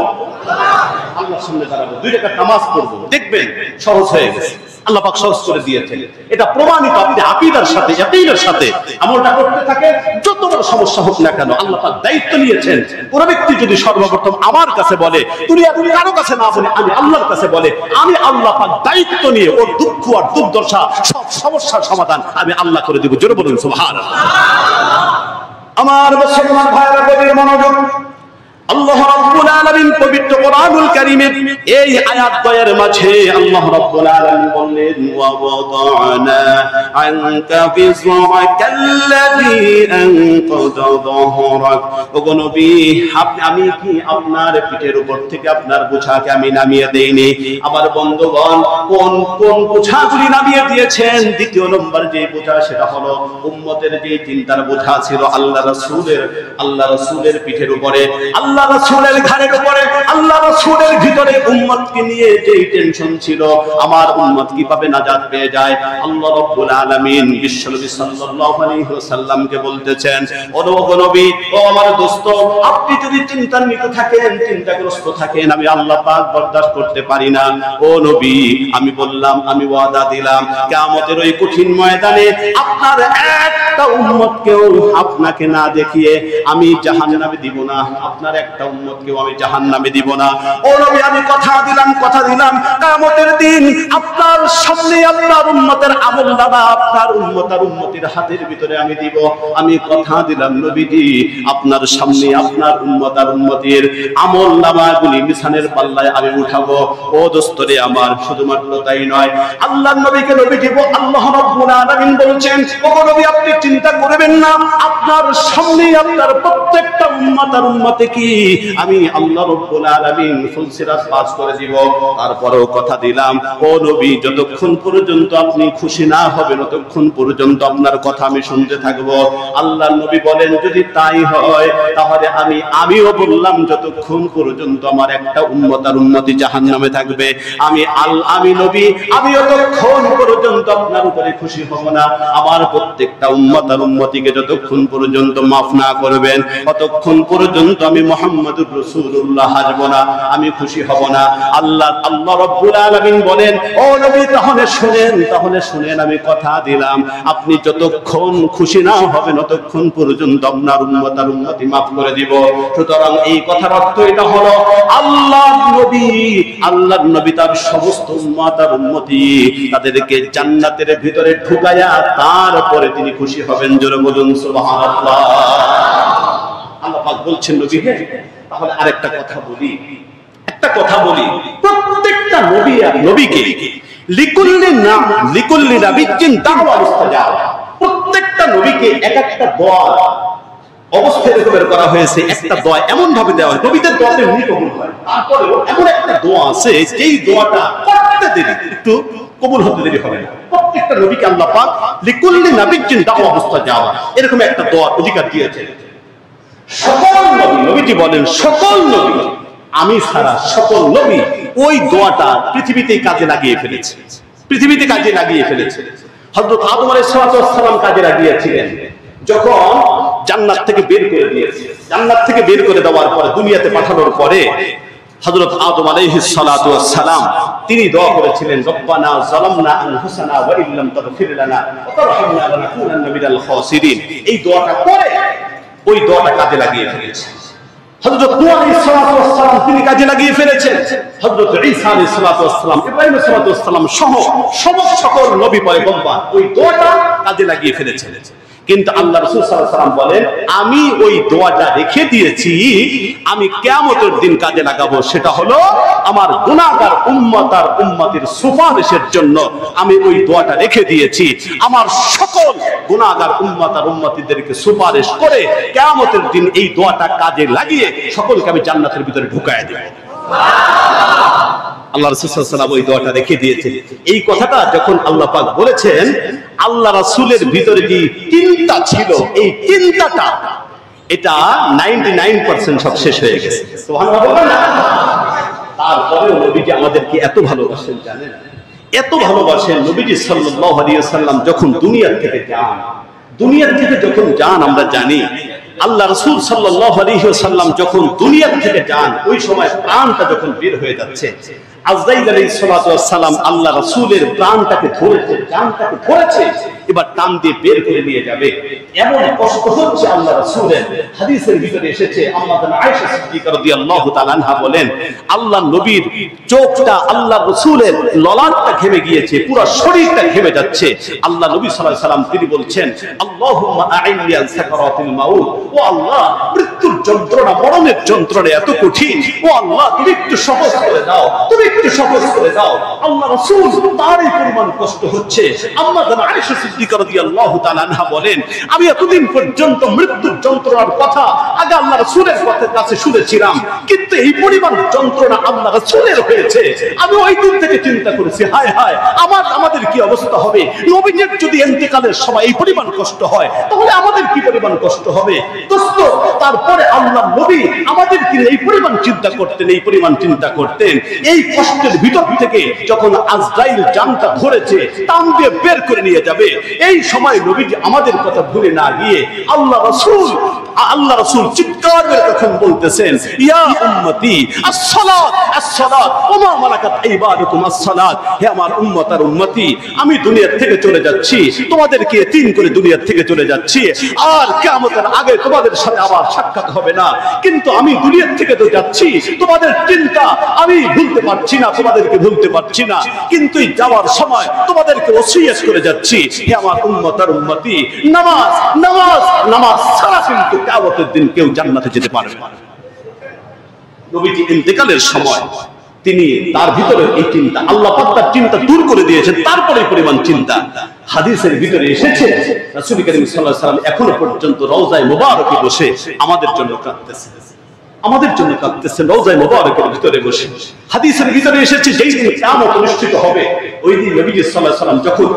আল্লাহর সামনে দাঁড়াবো, 2 রাকাত নামাজ পড়বো, দেখবেন সহজ হয়ে গেছে, আল্লাহ পাক সহজ করে দিয়েছেন। এটা প্রমাণিত, আপনি আকীদার সাথে, ইয়াকিনের সাথে আমলটা করতে থাকেন, যত বড় সমস্যা হোক না কেন আল্লাহ পাক দায়িত্ব নিয়েছেন। কোন ব্যক্তি যদি সর্বপ্রথম আমার কাছে বলে, তুমি কারো কাছে না বলে আমি আল্লাহর কাছে বলে, আমি আল্লাহ পাক দায়িত্ব নিয়ে ওর দুঃখ আর দুর্দশা সব সমস্যার সমাধান আমি আল্লাহ করে দিব। জোরে বলুন সুবহানাল্লাহ। আমার মুসলমান ভাইরা, গভীর মনোযোগ। আল্লাহ রাব্বুল আলামিন পবিত্র কোরআনুল কারীমের এই আয়াত দ্বয়ের মাঝে আল্লাহ রাব্বুল আলামিন বললেন, ওয়া ওয়াদা'না আনকা বিযরাকাল্লাযী আনকাযা যহরাক। ওগো নবী, আমি কি আপনার পিঠের উপর থেকে আপনার বোঝাকে আমি নামিয়ে দেইনি? আমার বন্ধুগণ, কোন কোন বোঝাগুলি নামিয়ে দিয়েছেন? দ্বিতীয় নম্বর যে বোঝা, সেটা হলো উম্মতের যে চিন্তার বোঝা ছিল আল্লাহ রাসূলের পিঠের উপরে, আল্লাহ রাসূলের ঘাড়ের উপরে, আল্লাহ রাসূলের ভিতরে উম্মতকে নিয়ে যে টেনশন ছিল, আমার উম্মত কিভাবে নাজাত পেয়ে যায়। আল্লাহ রাব্বুল আলামিন বিশ্বনবী সাল্লাল্লাহু আলাইহি ওয়াসাল্লামকে বলতেছেন, ও নবী, ও আমার দোস্ত, আপনি যদি চিন্তান্বিত থাকেন, চিন্তাগ্রস্ত থাকেন, আমি আল্লাহ পাক বরদাস্ত করতে পারি না। ও নবী, আমি বললাম, আমি ওয়াদা দিলাম, কিয়ামতের ওই কঠিন ময়দানে আপনার একটা উম্মতকেও আপনাকে না দেখিয়ে আমি জাহান্নামে দিব না, আপনার একটা উম্মতকেও আমি জাহান্নামে দিব না। ও নবী, আমি কথা দিলাম, কিয়ামতের দিন আপনার সামনে আপনার উম্মতের আমলনামা আপনার উম্মতের হাতের ভিতরে আমি দিব। আমি কথা দিলাম নবীজি, আপনার সামনে আপনার উম্মতের আমলনামাগুলি মিজানের পাল্লায় আমি উঠাবো। ও দোস্তরে আমার, শুধুমাত্র তাই নয়, আল্লাহর নবীকে নবী দিব। আল্লাহ রাব্বুল আলামিন বলছেন, ও নবী, আপনি চিন্তা করবেন না, আপনার সামনে আপনার প্রত্যেকটা উম্মতে কি আমি আল্লাহ রাব্বুল আলামিন ফুলসিরাত পাস করে দিব। তারপরেও কথা দিলাম, ও নবী, যতক্ষণ পর্যন্ত আপনি খুশি না হবেন ততক্ষণ পর্যন্ত আপনার কথা আমি শুনতে থাকব। আল্লাহর নবী বলেন, যদি তাই হয় তাহলে আমিও বললাম, যতক্ষণ পর্যন্ত আমার একটা উম্মতি জাহান্নামে থাকবে, আমি নবী, আমি যতক্ষণ পর্যন্ত আপনার উপরে খুশি হব না। আমার প্রত্যেকটা উম্মতিকে যতক্ষণ পর্যন্ত মাফ না করবেন ততক্ষণ পর্যন্ত আমি মুহাম্মদুর রাসূলুল্লাহ হাসব না, আমি খুশি হব না। আল্লাহ রাব্বুল আলামিন বলেন, ও নবী, তাহলে শুনেন, আমি কথা দিলাম, আপনি যতক্ষণ খুশি না হবেন ততক্ষণ পর্যন্ত আপনার উম্মতি মাফ করে দিব। সুতরাং এই কথার অর্থ এটা হলো, আল্লাহর নবী তার সমস্ত উম্মতি তাদেরকে জান্নাতের ভিতরে ঢুকায়া তারপরে তিনি খুশি হবেন। জোরে বলুন সুবহানাল্লাহ। আল্লাহ পাক বলছেন, নবী, তাহলে আরেকটা কথা বলি, প্রত্যেকটা নবী আর নবীকে লিকুল্লি নাবিয়্যিন দাওয়া মুস্তাজাব, প্রত্যেকটা নবীকে এক একটা দোয়া অবস্থা এরকমের করা হয়েছে, একটা দোয়া এমন ভাবে দেওয়া হয়, নবীদের দোয়াতে এমনি কবুল হয়, তারপরেও এমন একটা দোয়া আছে যেই দোয়াটা করতে দেরি একটু কবুল হতে দেরি হবে না। প্রত্যেকটা নবীকে আল্লাহ পাক লিকুল্লি নাবিয়্যিন দাওয়া মুস্তাজাব এরকম একটা দোয়ার অধিকার দিয়েছেন। সকল নবী, নবীজি বলেন সকল নবী আমি ছাড়া সকল নবী ওই দোয়াটা পৃথিবীতেই কাজে লাগিয়ে ফেলেছে, পৃথিবীতে কাজে লাগিয়ে ফেলেছে। হযরত আদম আলাইহিস সালাম কাজে লাগিয়েছিলেন যখন জান্নাত থেকে বের করে দিয়েছে, জান্নাত থেকে বের করে দেওয়ার পরে দুনিয়াতে পাঠানোর পরে হযরত আদম আলাইহিস সালাম তিনি দোয়া করেছিলেন রব্বানা যালামনা আনফুসানা ওয়া ইল্লাম তাগফির লানা ওয়া তারহামনা লানাকুনান্না মিনাল খাসিরিন। এই দোয়াটা করে ওই দোয়াটা কাজে লাগিয়ে ফেলেছে। হযরত নূহ আলাইহিস সালাম তিনি কাজে লাগিয়ে ফেলেছেন, হযরত ঈসা আলাইহিস সালাম, ইব্রাহিম আলাইহিস সালাম সহ সমস্ত সকল নবী পয়গম্বর ওই দোয়াটা কাজে লাগিয়ে ফেলেছেন। কিন্তু আল্লাহ রাসূল সাল্লাল্লাহু আলাইহি ওয়াসাল্লাম বলেন আমি ওই দোয়াটা রেখে দিয়েছি, আমি কিয়ামতের দিন কাজে লাগাবো, সেটা হলো আমার গুনাহগার উম্মত আর উম্মতের সুপারিশের জন্য আমি ওই দোয়াটা রেখে দিয়েছি। আমার সকল গুনাহগার উম্মত আর উম্মতিদেরকে সুপারিশ করে কিয়ামতের দিন এই দোয়াটা কাজে লাগিয়ে সকলকে আমি জান্নাতের ভিতরে ঢুকায় দেব। আল্লাহ রাসূল সাল্লাল্লাহু আলাইহি ওয়াসাল্লাম ওই দোয়াটা রেখে দিয়েছেন। এই কথাটা যখন আল্লাহ পাক বলেছেন, আল্লাহ রাসূলের ভিতরে যে চিন্তা ছিল এই চিন্তাটা এটা 99% সব শেষ হয়ে গেছে। সুবহানাল্লাহ। তারপরেও নবীজি আমাদেরকে এত ভালোবাসেন জানেন, এত ভালোবাসেন। নবীজি সাল্লাল্লাহু আলাইহি ওয়াসাল্লাম যখন দুনিয়া থেকে যখন যান আমরা জানি, আল্লাহ রাসূল সাল্লাল্লাহু আলাইহি ওয়াসাল্লাম যখন দুনিয়া থেকে যান ওই সময় প্রাণটা যখন বের হয়ে যাচ্ছে, আজরাইল আলাইহিস সালাম আল্লাহ রাসূলের প্রাণটাকে ধরেছে, জানটাকে ধরেছে, এবার টান দিয়ে বের করে নিয়ে যাবে। এমন কষ্ট হচ্ছে আল্লাহ রাসূলের। হাদিসের ভিতরে এসেছে আম্মা আয়েশা সিদ্দিকা রাদিয়াল্লাহু তাআলা আনহা বলেন আল্লাহ নবীর চোখটা আল্লাহ রাসূলের ললাটটা ঘেমে গিয়েছে, পুরো শরীরটা ঘেমে যাচ্ছে। আল্লাহ নবী সাল্লাল্লাহু আলাইহি সাল্লাম তিনি বলছেন আল্লাহুম্মা আ'ইননি আন সাকারাতিল মাউত, ও আল্লাহ মৃত্যুর যন্ত্রণা, মরণের যন্ত্রণা এত কঠিন, ও আল্লাহ তুমি একটু সহজ করে দাও, তুমি একটু সহজ করে দাও। আল্লাহ রাসূল তার এই পরিমাণ কষ্ট হচ্ছে। আম্মা আয়েশা সিদ্দিকা রাদিয়াল্লাহু তাআলা আনহা বলেন আমি এতদিন পর্যন্ত মৃত্যুর যন্ত্রণার কথা আগে আল্লাহ রাসূলের কাছে শুনেছিলাম, কিন্তু এই পরিমাণ যন্ত্রণা আল্লাহ রাসূলের হয়েছে আমি ওই দিন থেকে চিন্তা করেছি হায় হায় আমাদের কি অবস্থা হবে। নবীজির যদি ইন্তেকালের সময় এই পরিমাণ কষ্ট হয় তাহলে আমাদের কি পরিমাণ কষ্ট হবে। দোস্ত, তারপরে আল্লাহ নবী আমাদেরকে এই পরিমাণ চিন্তা করতেন। এই কষ্টের ভিতর থেকে যখন আজরাইল জানটা ধরেছে টান দিয়ে বের করে নিয়ে যাবে, এই সময় নবীজি আমাদের কথা ভুলে না গিয়ে আল্লাহ রাসূল চিৎকার করে তখন বলতেছেন ইয়া উম্মতি আস-সালাত আস-সালাত ওয়া মা মালাকাত ইবাদুকুম আস-সালাত, হে আমার উম্মত আর উম্মতি আমি দুনিয়া থেকে চলে যাচ্ছি, তোমাদেরকে এতিম করে দুনিয়া থেকে চলে যাচ্ছি, আর কিয়ামতের আগে তোমাদের সাথে আবার সাক্ষাৎ হবে না, কিন্তু আমি দুনিয়া থেকে তো যাচ্ছি, তোমাদের চিন্তা আমি ভুলতে পারছি না, তোমাদেরকে ভুলতে পারছি না, কিন্তু যাওয়ার সময় তোমাদেরকে ওসিয়ত করে যাচ্ছি হে আমার উম্মত আর উম্মতি নামাজ নামাজ নামাজ ছাড়া কিন্তু কিয়ামতের দিন কেউ জান্নাতে যেতে পারবে না। নবীজি ইন্তেকালের সময় তিনি তার ভিতরে এই চিন্তা আল্লাহ পাক তার চিন্তা দূর করে দিয়েছেন, তারপরে পরিমাণ চিন্তা হাদিসের ভিতরে এসেছে রাসূল করিম সাল্লাল্লাহু আলাইহি ওয়াসাল্লাম এখনো পর্যন্ত রওজায়ে মুবারকে বসে আমাদের জন্য কাঁদতেছেন রওজায়ে মুবারকের ভিতরে বসে। হাদিসের ভিতরে এসেছে যেই দিন কিয়ামত অনুষ্ঠিত হবে ওই দিন নবী সাল্লাল্লাহু আলাইহি ওয়াসাল্লাম যখন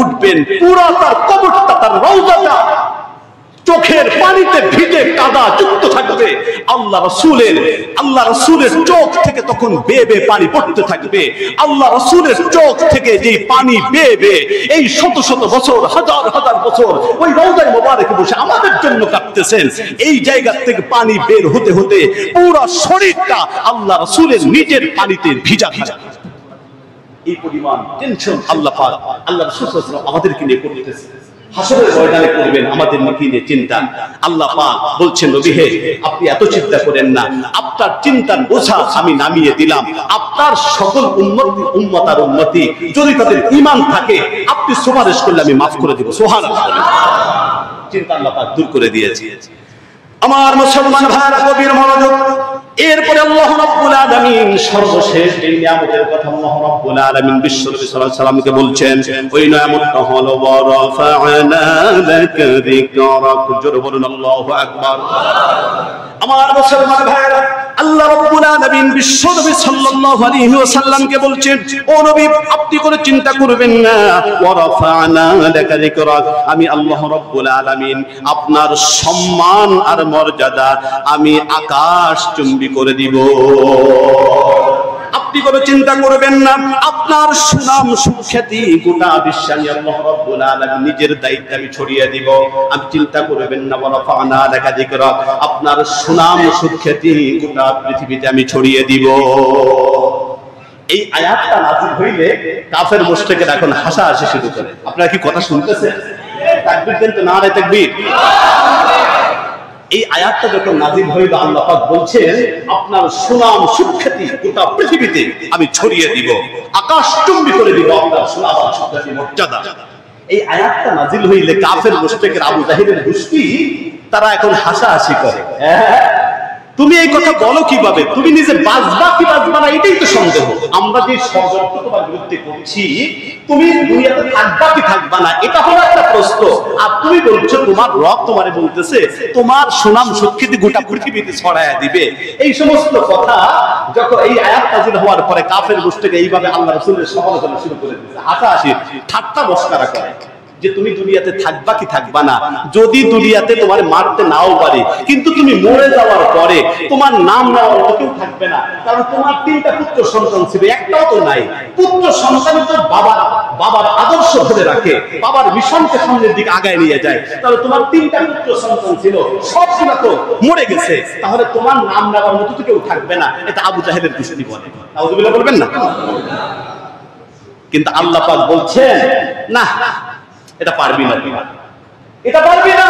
উঠবেন পুরো তার কবরটা, তার রওজাটা চোখের পানিতে ভিজে কাদা যুক্ত থাকবে। আল্লাহ রাসূলের চোখ থেকে তখন বেয়ে বেয়ে পানি পড়তে থাকবে। আল্লাহ রাসূলের চোখ থেকে যে পানি বেয়ে বেয়ে এই শত শত বছর হাজার হাজার বছর ওই রওজায়ে মুবারকে বসে আমাদের জন্য কাঁদতেছেন। এই জায়গা থেকে পানি বের হতে হতে পুরো শরীরটা আল্লাহ রাসূলের নিজের পানিতে ভিজা থাকে। এই পরিমাণ টেনশন আল্লাহ পাক আল্লাহ রাসূল সাল্লাল্লাহু আলাইহি ওয়াসাল্লাম আমাদেরকে নিয়ে করতেছেন। হাসরের ময়দানে করবেন আমাদের নিয়ে চিন্তা। আল্লাহ পাক বলছেন নবী হে আপনি এত চিন্তা করেন না, আপনার চিন্তার বোঝা আমি নামিয়ে দিলাম। আপনার সকল উম্মত আর উম্মতি যদি তাদের ঈমান থাকে আপনি সুপারিশ করলে আমি মাফ করে দেব। সুবহানাল্লাহ। চিন্তা আল্লাহ পাক দূর করে দিয়েছে। আমার মুসলমান ভাইরা গভীর মনোযোগ। এরপরে আল্লাহ রাব্বুল আলামিন সর্বশেষ এই নিয়ামতের কথা আল্লাহ রাব্বুল আলামিন বিশ্বনবী সাল্লাল্লাহু আলাইহি সাল্লামকে বলছেন, ওই নিয়ামতটা হলো ওয়ারাফা'না লাকা যিকরাক। জোরে বলুন আল্লাহু আকবার। আমার মুসলমান ভাইরা, আল্লাহ রাব্বুল আলামিন বিশ্বনবী সাল্লাল্লাহু আলাইহি ওয়াসাল্লামকে বলছেন, ও নবী আপনি কোনো চিন্তা করবেন না, ওয়ারাফা'না লাকা যিকরাক, আমি আল্লাহ রাব্বুল আলামিন আপনার সম্মান আর মর্যাদা আমি আকাশ চুম্বি করে দিব। আপনি কোনো চিন্তা করবেন না, আপনার সুনাম সুখ্যাতি গোটা বিশ্বে আমি আল্লাহ রাব্বুল আলামিন নিজের দায়িত্বে আমি ছড়িয়ে দিব। আমি চিন্তা করবেন না, ওয়ারাফা'না লাকা যিকরাক, আপনার সুনাম সুখ্যাতি গোটা পৃথিবীতে আমি ছড়িয়ে দিব। এই আয়াতটা নাযিল হইলে কাফের মুশরিকরা এখন হাসাহাসি শুরু করে। আপনারা কি কথা শুনতেছেন? তাকবীর দেন তো, নারে তাকবীর। এই আয়াতটা যখন নাযিল হইল, আল্লাহ পাক বলছেন আপনার সুনাম সুখ্যাতি গোটা পৃথিবীতে আমি ছড়িয়ে দিব, আকাশচুম্বী করে দিব আপনার সুনাম সুখ্যাতি মর্যাদা। এই আয়াতটা নাযিল হইলে কাফের মুশরিকের আবু জাহেলের গোষ্ঠী তারা এখন হাসাহাসি করে। তুমি এই কথা বলো কিভাবে? তুমি নিজে বাঁচবা কি বাঁচবা না এটাই তো সন্দেহ। আমরা যে ষড়যন্ত্র তোমার বিরুদ্ধে করছি, তুমি দুনিয়াতে থাকবা কি থাকবা না এটা হলো একটা প্রশ্ন। আর তুমি বলছো তোমার রব তোমারে বলতেছে তোমার সুনাম সুখ্যাতি গোটা পৃথিবীতে ছড়ায়া দিবে। এই সমস্ত কথা যখন এই আয়াত নাযিল হওয়ার পরে কাফের গোষ্ঠীকে এইভাবে আল্লাহ রাসূলের সমালোচনা শুরু করে দিয়েছে, হাসাহাসি ঠাট্টা মশকরা করে যে তুমি দুনিয়াতে থাকবা কি থাকবা না। যদি দুনিয়াতে তোমার মারতে নাও পারে, কিন্তু তুমি মরে যাওয়ার পরে তোমার নাম নেওয়ার কেউ থাকবে না, কারণ তোমার 3টা পুত্র সন্তান ছিল, একটাও তো নাই। পুত্র সন্তান তো বাবার আদর্শ ধরে রাখে, বাবার মিশনকে সামনের দিকে আগায় নিয়ে যায়। তাহলে তোমার 3টা পুত্র সন্তান ছিল, সবগুলো তো মরে গেছে, তাহলে তোমার নাম নেওয়ার মতো তো কেউ থাকবে না। এটা আবু জাহেলের গোষ্ঠী বলে। নাউযুবিল্লাহ বলবেন না? কিন্তু আল্লাহ পাক বলছেন না, এটা পারবি না, এটা পারবি না।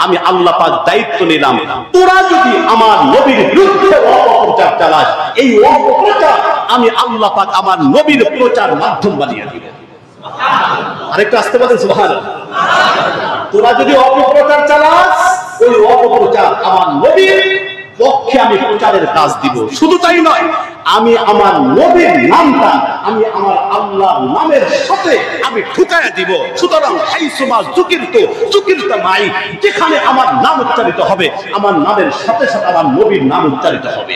আমি আল্লাহ পাক দায়িত্ব নিলাম, তোরা যদি আমার নবীর বিরুদ্ধে অপপ্রচার চালাস, এই অপপ্রচার আমি আল্লাহ পাক আমার নবীর প্রচার মাধ্যম বানিয়ে দিব। আরেকটু আসতে বলেন সুবহানাল্লাহ। তোরা যদি অপপ্রচার চালাস, ওই অপপ্রচার আমার নবীর পক্ষে আমি প্রচারের কাজ দিব। শুধু তাই নয়, আমি আমার নবীর নামটা আমি আমার আল্লাহর নামের সাথে আমি ঠুকায়া দিব। সুতরাং হাইসুমা যুকিরতু মাই, যেখানে আমার নাম উচ্চারিত হবে আমার নামের সাথে সাথে আমার নবীর নাম উচ্চারিত হবে।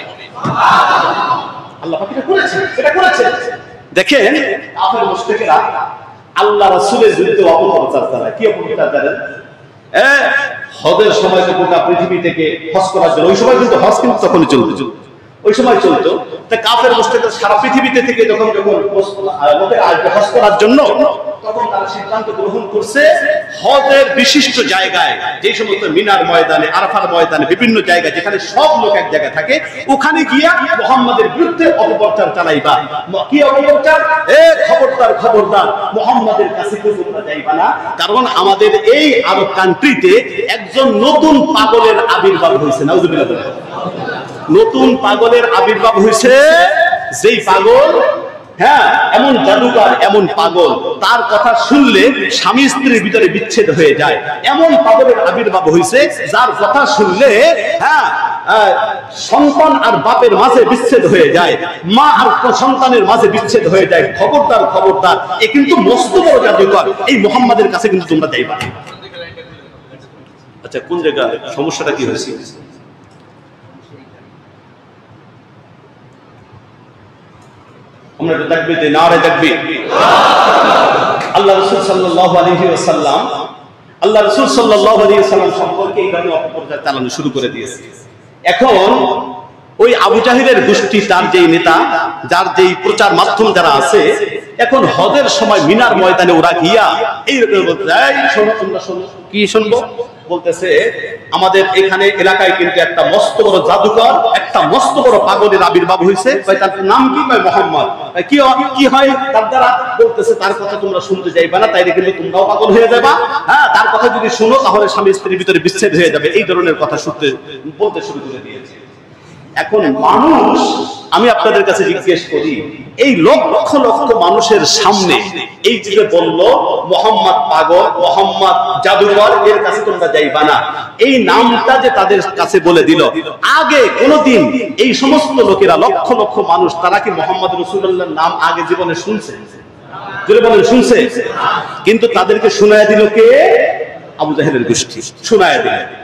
আল্লাহ পাক এটা করেছেন, এটা করেছেন। দেখেন কাফের মুশরিকরা আল্লাহ রাসূলের বিরুদ্ধে অপপ্রচার চালায়। কি অপপ্রচার জানেন? হজের সময় তো গোটা পৃথিবী থেকে হজ করার জন্য, ওই সময় কিন্তু হজ কিন্তু তখনই চলতো, ওই সময় চলতো। তা কাফের মুশরিকরা সারা পৃথিবীতে থেকে যখন লোকের আসবে হজ করার জন্য, তখন তারা সিদ্ধান্ত গ্রহণ করছে হজের বিশিষ্ট জায়গায়, যে সমস্ত মিনার ময়দানে, আরাফার ময়দানে, বিভিন্ন জায়গায় যেখানে সব লোক এক জায়গায় থাকে, ওখানে গিয়া মুহাম্মাদের বিরুদ্ধে অপপ্রচার চালাইবা। কি অপপ্রচার? খবরদার খবরদার, মুহাম্মাদের কাছে তোমরা যাইবা না, কারণ আমাদের এই আরব কান্ট্রিতে একজন নতুন পাগলের আবির্ভাব হয়েছে। নাউযুবিল্লাহ। নতুন পাগলের আবির্ভাব হয়েছে, যেই পাগল, হ্যাঁ, এমন জাদুকর, এমন পাগল, তার কথা শুনলে স্বামী স্ত্রীর ভিতরে বিচ্ছেদ হয়ে যায়। এমন পাগলের আবির্ভাব হয়েছে যার কথা শুনলে, হ্যাঁ, সন্তান আর বাপের মাঝে বিচ্ছেদ হয়ে যায়, মা আর সন্তানের মাঝে বিচ্ছেদ হয়ে যায়। খবরদার খবরদার, এ কিন্তু মস্ত বড় জাদুকর, এই মুহাম্মাদের কাছে কিন্তু তোমরা যাইবা। আচ্ছা, কোন জায়গায় সমস্যাটা কি হয়েছে? আমরা তাকবীর দেই, নারে তাকবীর। আল্লাহ রাসূল সাল্লাল্লাহু আলাইহি ওয়াসাল্লাম, আল্লাহ রাসূল সাল্লাল্লাহু আলাইহি ওয়াসাল্লাম সম্পর্কে এই ধরনের অপপ্রচার চালানো শুরু করে দিয়েছে। এখন ওই আবু জাহেলের গোষ্ঠী, তার যেই নেতা, যার যেই প্রচার মাধ্যম যারা আছে, এখন হজের সময় মিনার ময়দানে ওরা গিয়া এইরকম বলতে যায়, শোনো তোমরা শোনো। কি শুনবো? বলতেছে আমাদের এখানে এলাকায় কিন্তু একটা মস্ত বড় জাদুকর, একটা মস্ত বড় পাগলের আবির্ভাব হয়েছে। ভাই তার নাম কি? ভাই মুহাম্মদ। কি কি হয় তার দ্বারা? বলতেছে তার কথা তোমরা শুনতে যাইবা না, তাইলে কিন্তু তোমরাও পাগল হয়ে যাবা। হ্যাঁ, তার কথা যদি শুনো তাহলে স্বামী স্ত্রীর ভিতরে বিচ্ছেদ হয়ে যাবে। এই ধরনের কথা শুনতে বলতে শুরু করে দিয়েছে। এখন মানুষ আমি আপনাদের কাছে জিজ্ঞেস করি, এই লক্ষ লক্ষ মানুষের সামনে এই যে বলল মোহাম্মদ পাগল, মোহাম্মদ জাদুকর, এর কাছে তোমরা যাইবা না, এই নামটা যে তাদের কাছে বলে দিল, আগে কোনদিন এই সমস্ত লোকেরা লক্ষ লক্ষ মানুষ তারা কি মোহাম্মদ রাসূলুল্লাহর নাম আগে জীবনে শুনছে? জোরে বলেন, শুনছে? কিন্তু তাদেরকে শোনায় দিল কে? আবু জাহেলের গোষ্ঠী শোনায় দিল।